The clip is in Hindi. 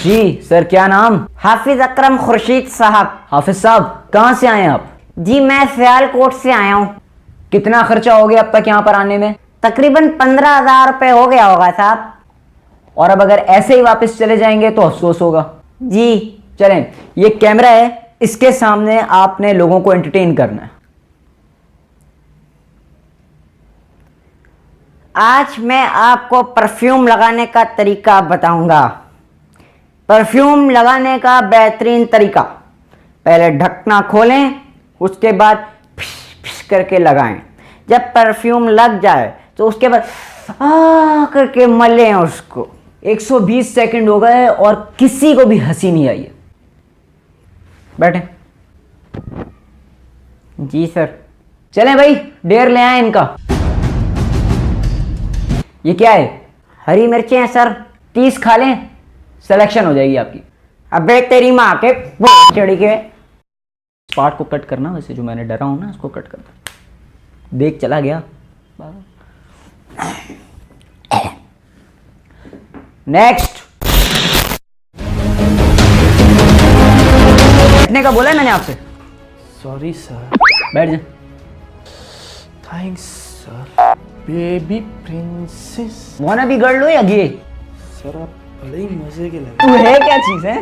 जी सर, क्या नाम? हाफिज अकरम खुर्शीद साहब। हाफिज साहब, कहाँ से आए हैं आप? जी मैं सियालकोट से आया हूँ। कितना खर्चा हो गया अब तक यहाँ पर आने में? तकरीबन 15,000 रुपये हो गया होगा साहब। और अब अगर ऐसे ही वापस चले जाएंगे तो अफसोस होगा। जी चलें, ये कैमरा है, इसके सामने आपने लोगों को एंटरटेन करना है। आज मैं आपको परफ्यूम लगाने का तरीका बताऊंगा। परफ्यूम लगाने का बेहतरीन तरीका, पहले ढकना खोलें, उसके बाद फिश फिश करके लगाएं। जब परफ्यूम लग जाए तो उसके बाद करके मलें उसको। 120 सेकंड हो गए और किसी को भी हंसी नहीं आई है। बैठे। जी सर। चलें भाई, डेढ़ ले आए इनका। ये क्या है? हरी मिर्चें हैं सर। 30 खा लें, सिलेक्शन हो जाएगी आपकी। अबे तेरी माँ के चढ़ी के। पार्ट को कट करना, वैसे जो मैंने डरा हूं ना उसको कट कर दो। देख चला गया। नेक्स्ट। बैठने का बोला है मैंने आपसे। Sorry sir. बैठ जा। Thanks sir. Baby princess. वाना भी गर्ल हो या गे? सर आप बड़े ही मजे के लगे। तू है क्या चीज है?